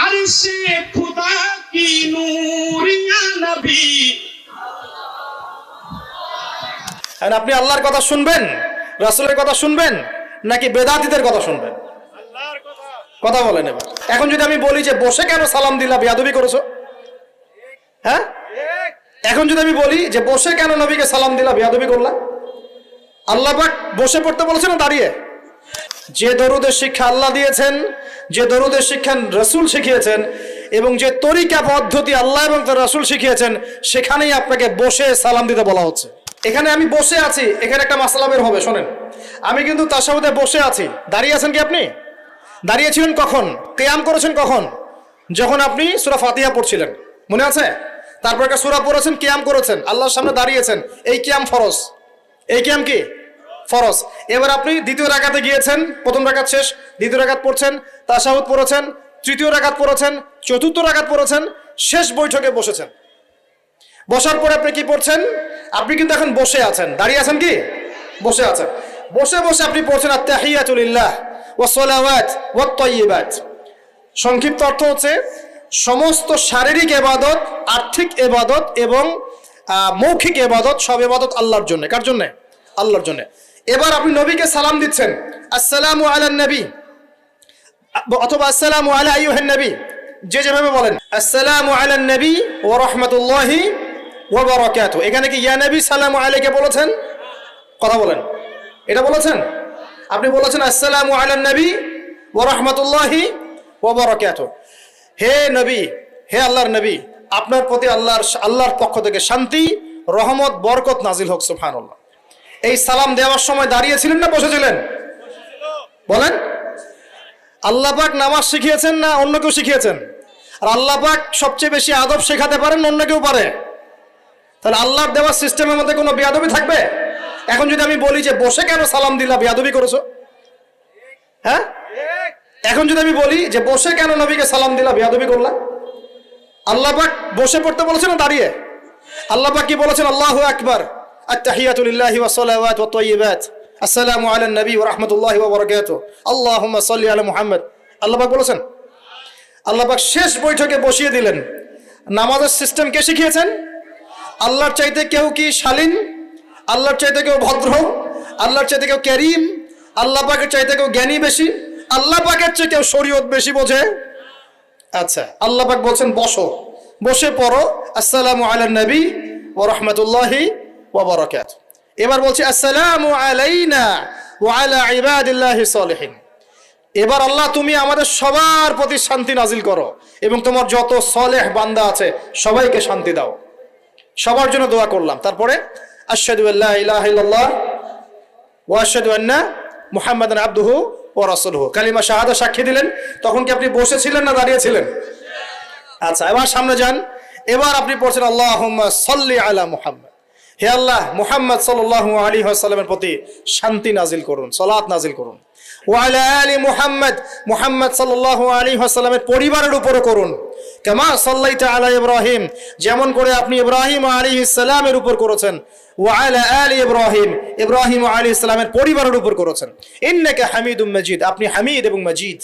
আরশে খুদা কি নূর ইয়া নবী। আপনি আল্লাহর কথা শুনবেন, রাসূলের কথা শুনবেন, নাকি বেদাতীদের কথা শুনবেন? কথা বলেন এবার। এখন যদি আমি বলি যে বসে কেন সালাম দিলা, বেয়াদবি করেছো? হ্যাঁ, এখন যদি আমি বলি যে বসে কেন নবীকে সালাম দিলা, বেয়াদবি করলা? আল্লাহ পাক বসে পড়তে বলেছেন না দাঁড়িয়ে? যে দরুদের শিক্ষা আল্লাহ দিয়েছেন, যে দরুদের শিক্ষা রাসূল শিখিয়েছেন, এবং যে তরিকা পদ্ধতি আল্লাহ এবং তার রাসূল শিখিয়েছেন, সেখানেই আপনাকে বসে সালাম দিতে বলা হচ্ছে। এখানে আমি বসে আছি, এখানে একটা মাসলা বের হবে, শোনেন। আমি কিন্তু তাশাহুদে বসে আছি। দাঁড়িয়ে আছেন কি আপনি? দাঁড়িয়েছিলেন কখন? কিয়াম করেছেন কখন? যখন আপনি সূরা ফাতিহা পড়ছিলেন, মনে আছে? তারপর একটা সূরা পড়েছেন, কিয়াম করেছেন, আল্লাহর সামনে দাঁড়িয়েছেন। এই কিয়াম ফরজ। এই কিয়াম কি ফরজ। এবার আপনি দ্বিতীয় রাকাতে গিয়েছেন, প্রথম রাকাত শেষ, দ্বিতীয় রাকাত পড়ছেন, তাশাহুদ পড়েছেন, তৃতীয় রাকাত পড়েছেন, চতুর্থ রাকাত পড়েছেন, শেষ বৈঠকে বসেছেন। বসার পরে আপনি কি পড়ছেন? আপনি কিন্তু এখন বসে আছেন। দাঁড়িয়ে আছেন কি? বসে আছেন। বসে বসে আপনি পড়ছেন আত-তাহিয়াতু লিল্লাহ ওয়াস সালাওয়াত ওয়াত তাইয়্যিবাত। সংক্ষিপ্ত অর্থ হচ্ছে সমস্ত শারীরিক ইবাদত, আর্থিক ইবাদত এবং মৌখিক ইবাদত, সব ইবাদত আল্লাহর জন্য। কার জন্য? আল্লাহর জন্য। এবার আপনি নবীকে সালাম দিচ্ছেন, আসসালামু আলান নবী, অথবা আসসালামু আলা আইয়ুহান নবী, যে যেভাবে বলেন। আসসালামু আলান নবী ওয়া রাহমাতুল্লাহি ওয়া বারাকাতুহু। এখানে কি ইয়া নবী সালামু আলাইকা বলেছেন? কথা বলেন, এটা বলেছেন? আপনি বলেছেন আসসালামু আলান নবী ওয়া রাহমাতুল্লাহি ওয়া বারাকাতুহু। হে নবী, হে আল্লাহর নবী, আপনার প্রতি আল্লাহর পক্ষ থেকে শান্তি, রহমত, বরকত নাজিল হোক। সুবহানাল্লাহ। এই সালাম দেওয়ার সময় দাঁড়িয়েছিলেন না বসেছিলেন? বলেন। আল্লাহ পাক নামাজ শিখিয়েছেন না অন্য কেউ শিখিয়েছেন? আর আল্লাহ পাক সবচেয়ে বেশি আদব শেখাতে পারেন, অন্য কেউ পারে? তাহলে আল্লাহর দেওয়া সিস্টেমের মধ্যে কোনো বেয়াদবি থাকবে? এখন যদি আমি বলি যে বসে কেন সালাম দিলা, বেয়াদবি করেছো? হ্যাঁ, এখন যদি আমি বলি যে বসে কেন নবীকে সালাম দিলা, বেয়াদবি করলা? আল্লাহ পাক বসে পড়তে বলেছেন না দাঁড়িয়ে? আল্লাহ পাক কি বলেছেন? আল্লাহু আকবার, আত-তাহিয়াতু লিল্লাহি ওয়াস সালাওয়াত ওয়াত তাইয়্যিবাত, আসসালামু আলান নবী ওয়া রাহমাতুল্লাহি ওয়া বারাকাতুহু, আল্লাহুম্মা সাল্লি আলা মুহাম্মদ। আল্লাহ পাক বলেছেন। আল্লাহ পাক শেষ বৈঠকে বসিয়ে দিলেন। নামাজের সিস্টেম কে শিখিয়েছেন? আল্লাহর চাইতে কেউ কি শালীন? আল্লাহর চাইতে কেউ ভদ্র? আল্লাহর চাইতে কেউ করিম? আল্লাহ পাকের চাইতে কেউ জ্ঞানী বেশি? আল্লাহ পাকের চেয়ে কেউ শরীয়ত বেশি বোঝে? আচ্ছা, আল্লাহ পাক বলছেন বসো, বসে পড়ো আসসালামু আলান নবী ওয়া রাহমাতুল্লাহি ওয়া বারাকাতুহু। এবার বলছি আসসালামু আলাইনা ওয়া আলা ইবাদিল্লাহিস সালিহিন। এবার আল্লাহ তুমি আমাদের সবার প্রতি শান্তি নাজিল করো এবং তোমার যত সালেহ বান্দা আছে সবাইকে শান্তি দাও। সবার জন্য দোয়া করলাম। তারপরে আশহাদু আল্লা ইলাহা ইল্লাল্লাহ ওয়া আশহাদু আন্না মুহাম্মাদান আবদুহু ওয়া রাসূলুহু। কালিমা শাহাদা সাক্ষী দিলেন। তখন কি আপনি বসেছিলেন না দাঁড়িয়েছিলেন? আচ্ছা, এবার সামনে যান। এবার আপনি পড়ছেন আল্লাহুম্মা সাল্লি আলা মুহাম্মদ। হে আল্লাহ, মুহাম্মদ সাল্লাল্লাহু আলাইহি ওয়াসাল্লামের প্রতি শান্তি নাজিল করুন, সালাত নাজিল করুন। ওয়া আলা আলি মুহাম্মদ, মুহাম্মদ সাল্লাল্লাহু আলাইহি ওয়াসাল্লামের পরিবারের উপরে করুন। কামা সাল্লাইতা আলা ইব্রাহিম, যেমন করে আপনি ইব্রাহিম আলাইহিস সালামের উপর করেছেন। ওয়া আলা আলি ইব্রাহিম, ইব্রাহিম আলাইহিস সালামের পরিবারের উপর করেছেন। ইন্নাকা হামিদুম মাজিদ, আপনি হামিদ এবং মাজিদ।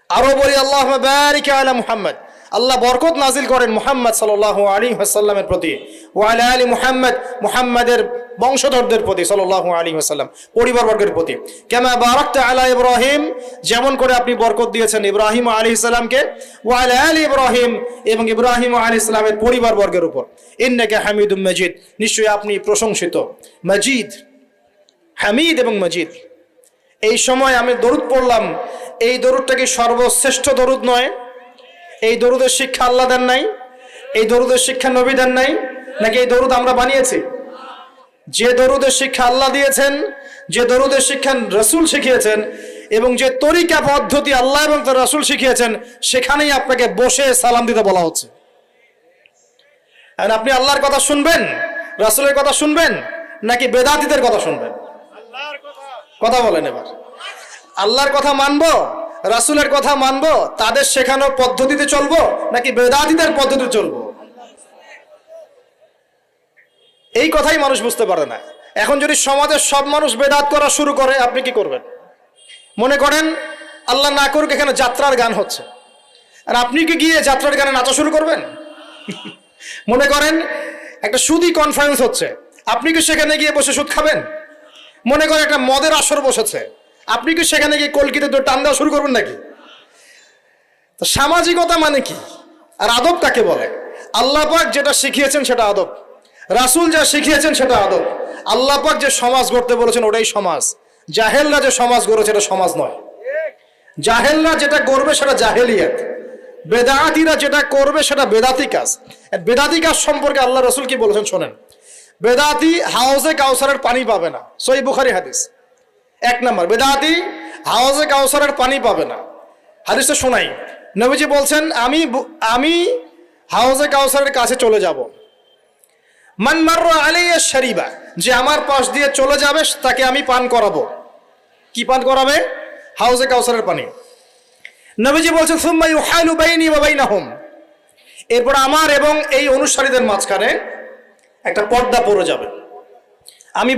আরো বলি আল্লাহুম্মা বারিক আলা মুহাম্মদ, আল্লাহ বরকত নাজিল করেন মুহাম্মদ সাল্লাল্লাহু আলাইহি ওয়াসাল্লামের প্রতি। ওয়া আলা আলি মুহাম্মদ, মুহাম্মাদের বংশধরদের প্রতি, সাল্লাল্লাহু আলাইহি ওয়াসাল্লাম পরিবারবর্গের প্রতি। কামা বারাকতা আলা ইব্রাহিম, যেমন করে আপনি বরকত দিয়েছেন ইব্রাহিম আলাইহিস সালামকে। ওয়া আলা আলি ইব্রাহিম, এবং ইব্রাহিম আলাইহিস সালামের পরিবারবর্গের উপর। ইন্নাকা হামিদুম মাজিদ, নিশ্চয়ই আপনি প্রশংসিত, মাজিদ, হামিদ এবং মাজিদ। এই সময় আমি দরুদ পড়লাম, এই দরুদটা কি সর্বশ্রেষ্ঠ দরুদ নয়? এই দরুদের শিক্ষা আল্লাহ দেন নাই? এই দরুদের শিক্ষা নবী দেন নাই? নাকি এই দরুদ আমরা বানিয়েছি? যে দরুদের শিক্ষা আল্লাহ দিয়েছেন, যে দরুদের শিক্ষা রাসূল শিখিয়েছেন, এবং যে তরিকা পদ্ধতি আল্লাহ এবং তার রাসূল শিখিয়েছেন, সেখানেই আপনাকে বসে সালাম দিতে বলা হচ্ছে। আর আপনি আল্লাহর কথা শুনবেন, রাসূলের কথা শুনবেন, নাকি বেদাতীদের কথা শুনবেন? কথা বলেন এবার। আল্লাহর কথা মানবো, রাসূলের কথা মানবো, তাদের শেখানো পদ্ধতিতে চলবো, নাকি বেদাতীদের পদ্ধতিতে চলবো? এই কথাই মানুষ বুঝতে পারে না। এখন যদি সমাজের সব মানুষ বেদাত করা শুরু করে, আপনি কি করবেন? মনে করেন আল্লাহ না করুক এখানে যাত্রার গান হচ্ছে, আর আপনি কি গিয়ে যাত্রার গানে নাচা শুরু করবেন? মনে করেন একটা সুদী কনফারেন্স হচ্ছে, আপনি কি সেখানে গিয়ে বসে সুদ খাবেন? মনে করেন একটা মদের আসর বসেছে, আপনি কি সেখানে গিয়ে কলকিতে টান দেওয়া শুরু করবেন নাকি? তো সামাজিকতা মানে কি, আর আদব কাকে বলে? আল্লাহ পাক যেটা শিখিয়েছেন সেটা আদব, রাসূল যা শিখিয়েছেন সেটা আদব। আল্লাহ পাক যে সমাজ গড়তে বলেছেন ওটাই সমাজ। জাহেলরা যে সমাজ গড়েছে এটা সমাজ নয়। জাহেলরা যেটা করবে সেটা জাহেলিয়াত, বেদাতিরা যেটা করবে সেটা বেদাতি কাজ। বেদাতি কাজ সম্পর্কে আল্লাহ রাসূল কি বলেছেন শোনেন। বেদাতি হাউজে কাউসারের পানি পাবে না, সহিহ বুখারী হাদিস। 1 নম্বর, বেদাতি হাউজে কাউসারের পানি পাবে না। হাদিসটা শোনাই, নবীজি বলছেন আমি হাউজে কাউসারের কাছে চলে যাব। মান মাররা আলাইয়া শারিবা, যে আমার পাশ দিয়ে চলে যাবে তাকে আমি পান করাবো। কি পান করাবে? হাউজে কাউসারের পানি। নবীজি বলছেন সুম্মা ইউহালু বাইনি ওয়া বাইনাহুম, এরপর আমার এবং এই অনুসারীদের মাঝখানে একটা পর্দা পড়ে যাবে। আমি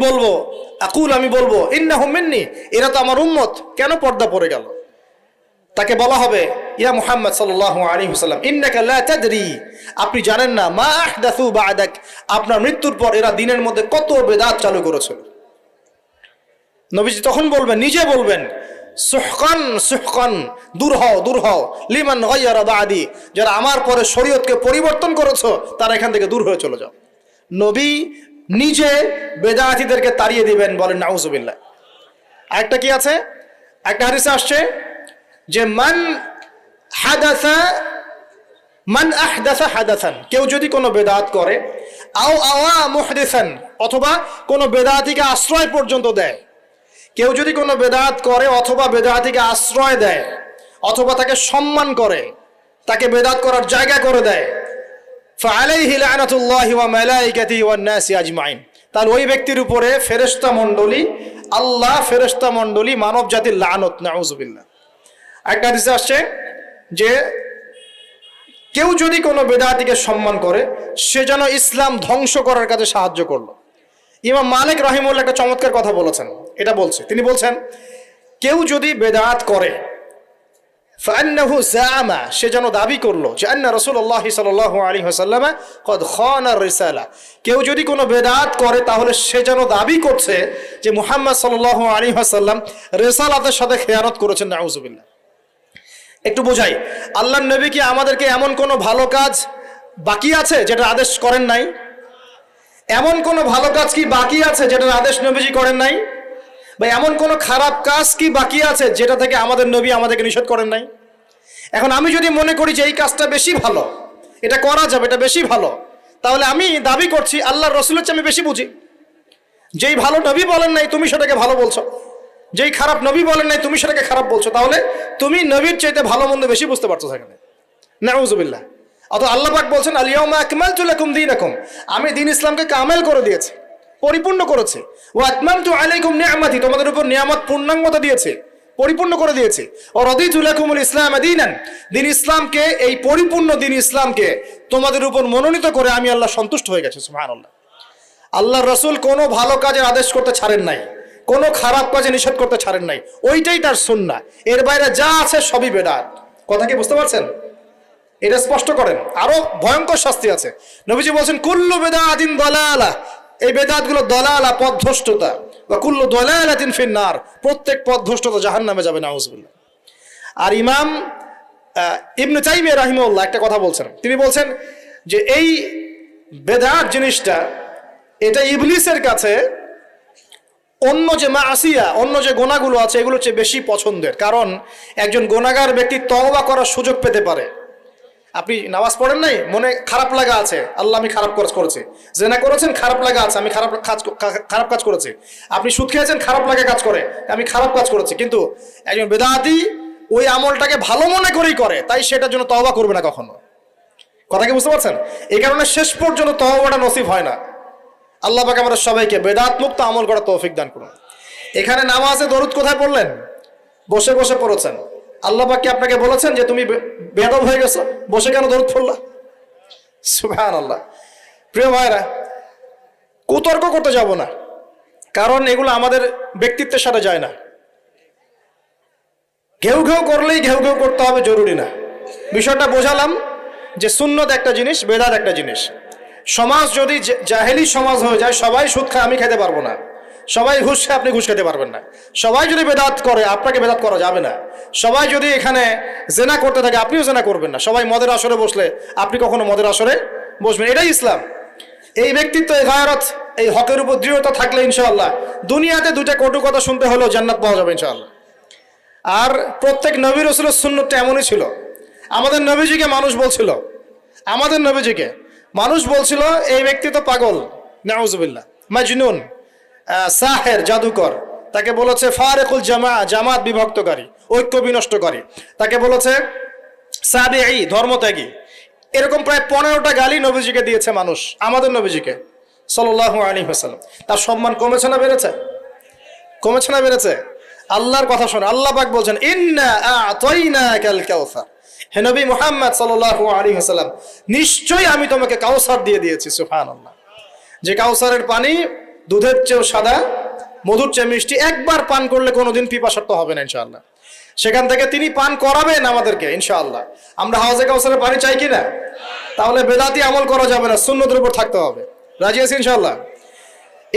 বলবো ইন্নাহুম মিন্নি, এরা তো আমার উম্মত, কেন পর্দা পড়ে গেল? তাকে বলা হবে ইয়া মুহাম্মদ সাল্লাল্লাহু আলাইহি ওয়াসাল্লাম ইন্নাকা লা তাদরি, আপনি জানেন না মা আহদাসু বা'দাক, আপনার মৃত্যুর পর এরা দিনের মধ্যে কত বেদাত চালু করেছিল। নবীজি তখন বলবেন, নিজে বলবেন সুহকান সুহকান, দূর হও লিমান গায়্যারা বা'দি, যারা আমার পরে শরীয়তকে পরিবর্তন করেছো তারা এখান থেকে দূর হয়ে চলে যাও। নবী নিজে বেদাতীদেরকে তাড়িয়ে দিবেন, বলেন নাউজুবিল্লাহ। আরেকটা কি আছে, একটা হাদিসে আসছে যে মান আহদাসা হাদাসান, কেউ যদি কোনো বেদাত করে, আও আওয়া মুহদিসান, অথবা কোনো বেদাতিকে আশ্রয় পর্যন্ত দেয়। কেউ যদি কোনো বেদাত করে অথবা বেদাতিকে আশ্রয় দেয় অথবা তাকে সম্মান করে, তাকে বেদাত করার জায়গা করে দেয়, ফাআলাইহি লানাতুল্লাহি ওয়া মালাইকাতিহি ওয়ান নাসি আজমাইন, তাহলে ওই ব্যক্তির উপরে ফেরেশতা মণ্ডলী, আল্লাহ, ফেরেশতা মণ্ডলী, মানব জাতির লানত, নাউজুবিল্লাহ। একটা হাদিসে আসছে যে কেউ যদি কোনো বেদাতিকে সম্মান করে সে যেন ইসলাম ধ্বংস করার কাজে সাহায্য করলো। ইমাম মালিক রাহিমাহুল্লাহ একটা চমৎকার কথা বলেছেন, এটা বলছে, তিনি বলছেন কেউ যদি বেদাত করে ফান্নাহু জাআমা, সে যেন দাবি করলো যে আন্না রাসূলুল্লাহ সাল্লাল্লাহু আলাইহি ওয়াসাল্লাম কদ খানা রিসালা, কেউ যদি কোনো বেদাত করে তাহলে সে যেন দাবি করছে যে মুহাম্মদ সাল্লাল্লাহু আলাইহি ওয়াসাল্লাম রিসালাতের সাথে খেয়ানত করেছেন, নাউজুবিল্লাহ। একটু বোঝাই, আল্লাহর নবী কি আমাদেরকে এমন কোনো ভালো কাজ বাকি আছে যেটা আদেশ করেন নাই? এমন কোনো ভালো কাজ কি বাকি আছে যেটার আদেশ নবীজি করেন নাই? বা এমন কোনো খারাপ কাজ কি বাকি আছে যেটা থেকে আমাদের নবী আমাদেরকে নিষেধ করেন নাই? এখন আমি যদি মনে করি যে এই কাজটা বেশি ভালো, এটা করা যাবে, এটা বেশি ভালো, তাহলে আমি দাবি করছি আল্লাহর রাসূলের চেয়ে আমি বেশি বুঝি। যেই ভালো নবী বলেন নাই তুমি সেটাকে ভালো বলছো, যেই খারাপ নবী বলেন নাই তুমি সেটাকে খারাপ বলছো, তাহলে তুমি নবীর চাইতে ভালো মন্দ বেশি বুঝতে পারছো সেখানে, নাউজুবিল্লাহ। অত আল্লাহ পাক বলছেন আল ইয়াউমা আকমালতু লাকুম দীনাকুম, আমি দ্বীন ইসলামকে কামেল করে দিয়েছি, পরিপূর্ণ করেছি। ওয়া আতমামতু আলাইকুম নি'মাতি, তোমাদের উপর নিয়ামত পূর্ণাঙ্গতা দিয়েছি, পরিপূর্ণ করে দিয়েছি। ওয়া রাদিতু লাকুমুল ইসলাম দীনান, দ্বীন ইসলামকে, এই পরিপূর্ণ দ্বীন ইসলামকে তোমাদের উপর মনোনীত করে আমি আল্লাহ সন্তুষ্ট হয়ে গেছি। সুবহানাল্লাহ। আল্লাহর রাসূল কোনো ভালো কাজের আদেশ করতে ছাড়েন নাই, কোনো খারাপ কাজে নিষেধ করতে ছাড়েন নাই, ওইটাই তার সুন্নাহ। এর বাইরে যা আছে সবই বেদাত। কথা কি বুঝতে পারছেন? এটা স্পষ্ট করেন, আরো ভয়ঙ্কর শাস্তি আছে। নবীজি বলছেন কুল্লু বিদআতিন দালালা, এই বেদাতগুলো দলালা, পথভ্রষ্টতা, ওয়া কুল্লু দালালাতিন ফিন্নার, প্রত্যেক পথভ্রষ্টতা জাহান্নামে যাবে, নাউজুবিল্লাহ। আর ইমাম ইবনে তাইমিয়া রাহিমাহুল্লাহ একটা কথা বলছেন, তিনি বলছেন যে এই বেদাত জিনিসটা, এটা ইবলিসের কাছে অন্য যে মাসিয়া, অন্য যে গুনাহগুলো আছে এগুলোর চেয়ে বেশি পছন্দের। কারণ একজন গুনাহগার ব্যক্তি তওবা করার সুযোগ পেতে পারে। আপনি নামাজ পড়েন নাই, মনে খারাপ লাগা আছে, আল্লাহ আমি খারাপ কাজ করেছি, জেনা করেছেন, খারাপ লাগা আছে, আমি খারাপ কাজ করেছি, আপনি সুদ খেয়েছেন, খারাপ লাগা কাজ করে, আমি খারাপ কাজ করেছি। কিন্তু একজন বেদাতি ওই আমলটাকে ভালো মনে করেই করে, তাই সেটার জন্য তওবা করবে না কখনো। কথা কি বুঝতে পারছেন? এই কারণে শেষ পর্যন্ত তওবাটা নসিব হয় না। আল্লাহ পাক আমাদের সবাইকে বেদাত মুক্ত আমল করার তৌফিক দান করুন। এখানে নামাজে দরুদ কোথায় পড়লেন? বসে বসে পড়েছেন। আল্লাহ পাক কি আপনাকে বলেছেন যে তুমি বেয়াদব হয়ে গেছো, বসে কেন দরুদ পড়লা? সুবহানাল্লাহ। প্রিয় ভাইরা, কুতর্ক করতে যাব না, কারণ এগুলো আমাদের ব্যক্তিত্বের সাথে যায় না। ঘেউ ঘেউ করলেই ঘেউ ঘেউ করতে হবে জরুরি না। বিষয়টা বোঝালাম যে সুন্নত একটা জিনিস, বেদাত একটা জিনিস। সমাজ যদি জাহেলি সমাজ হয়ে যায়, সবাই সুদ খায়, আমি খেতে পারবো না। সবাই ঘুষ খায়, আপনি ঘুষ খেতে পারবেন না। সবাই যদি বেদাত করে, আপনাকে বেদাত করা যাবে না। সবাই যদি এখানে জেনা করতে থাকে, আপনিও জেনা করবেন না। সবাই মদের আসরে বসলে আপনি কখনো মদের আসরে বসবেন। এটাই ইসলাম। এই ব্যক্তিত্ব, এই গায়রত, এই হকের উপর দৃঢ়তা থাকলে ইনশাআল্লাহ দুনিয়াতে দুইটা কটু কথা শুনতে হলেও জান্নাত পাওয়া যাবে ইনশাআল্লাহ। আর প্রত্যেক নবী রাসূলের সুন্নতটা এমনই ছিল। আমাদের নবীজিকে মানুষ বলছিল, এই ব্যক্তি তো পাগল, নাউজুবিল্লাহ, মাজনুন, সাহের, জাদুকর। তাকে বলেছে ফারিকুল জামাত বিভক্তকারী, ঐক্য বিনষ্টকারী। তাকে বলেছে সাবিঈ, ধর্মত্যাগী। এরকম প্রায় 15টা গালি নবীজিকে দিয়েছে মানুষ, আমাদের নবীজিকে সাল্লাল্লাহু আলাইহি ওয়াসাল্লাম। তার সম্মান কমেছে না বেড়েছে? কমেছে না বেড়েছে? আল্লাহর কথা শোনো, আল্লাহ পাক বলছেন ইন্না আ'তাইনাকাল কাউসার। হে নবী মুহাম্মদ সাল্লাল্লাহু আলাইহি ওয়াসাল্লাম, নিশ্চয়ই আমি তোমাকে কাউসার দিয়ে দিয়েছি। সুবহানাল্লাহ। যে কাউসারের পানি দুধের চেয়েও সাদা, মধুর চেয়ে মিষ্টি। একবার পান করলে কোনোদিন পিপাসার্ত হবে না ইনশাআল্লাহ। সেখান থেকে তিনি পান করাবেন আমাদেরকে ইনশাআল্লাহ। আমরা হাউজে কাউসারের পানি চাই কিনা? তাহলে বেদাতি আমল করা যাবে না, সুন্নতের উপর থাকতে হবে। রাজি আছি ইনশাআল্লাহ?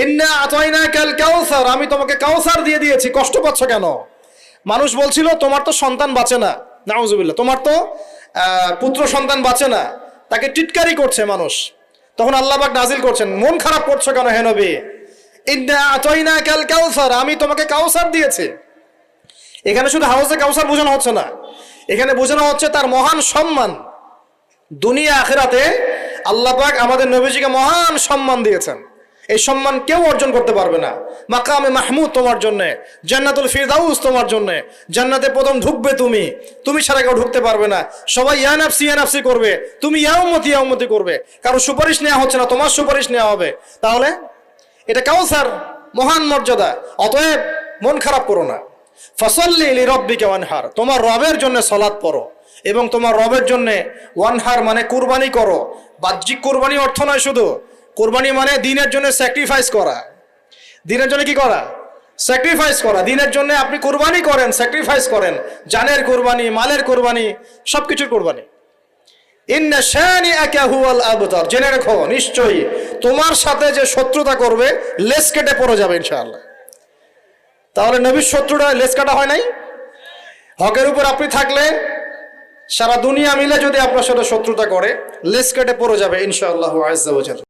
ইন্না আ'তাইনাকাল কাউসার, আমি তোমাকে কাউসার দিয়ে দিয়েছি। কষ্ট পাচ্ছ কেন? মানুষ বলছিল তোমার তো সন্তান বাঁচে না, নাউজুবিল্লাহ, তোমার তো পুত্র সন্তান বাঁচে না। তাকে টিটকারি করছে মানুষ। তখন আল্লাহ পাক নাজিল করছেন, মন খারাপ করছো কেন হে নবী? ইন্না আ'তাইনাকাল কাউসার, আমি তোমাকে কাউসার দিয়েছি। এখানে শুধু হাউজে কাউসার বোঝানো হচ্ছে না, এখানে বোঝানো হচ্ছে তার মহান সম্মান। দুনিয়া আখিরাতে আল্লাহ পাক আমাদের নবীজিকে মহান সম্মান দিয়েছেন। এই সম্মান কেউ অর্জন করতে পারবে না। মাকামে মাহমুদ তোমার জন্য, জান্নাতুল ফিরদাউস তোমার জন্য। জান্নাতে প্রথম ঢুকবে তুমি ছাড়া কেউ ঢুকতে পারবে না। সবাই ইয়া নাফসি করবে, তুমি ইয়া উম্মতি করবে। কারো সুপারিশ নেওয়া হচ্ছে না, তোমার সুপারিশ নেওয়া হবে। তাহলে এটা কাউসার, মহান মর্যাদা। অতএব মন খারাপ করো না। ফাসাল্লি লিরাব্বিকা ওয়ানহার, তোমার রবের জন্য সালাত পড়ো এবং তোমার রবের জন্য ওয়ানহার মানে কুরবানি করো। বাহ্যিক কুরবানি অর্থ নয় শুধু, কুরবানি মানে দিনের জন্য স্যাক্রিফাইস করা। দিনের জন্য কি করা? স্যাক্রিফাইস করা। দিনের জন্য আপনি কুরবানি করেন, স্যাক্রিফাইস করেন। জানের কুরবানি, মালের কুরবানি, সবকিছুর কুরবানি। ইন্না শানিআকা হুয়াল আবতার, জেনে রাখো নিশ্চয়ই তোমার সাথে যে শত্রুতা করবে লেজ কেটে পড়ে যাবে ইনশাআল্লাহ। তাহলে নবীর শত্রুটা লেজ কাটা হয় নাই? হকের উপর আপনি থাকলে সারা দুনিয়া মিলে যদি আপনার সাথে শত্রুতা করে লেজ কেটে পড়ে যাবে ইনশাআল্লাহু আযজা ওয়া জাল।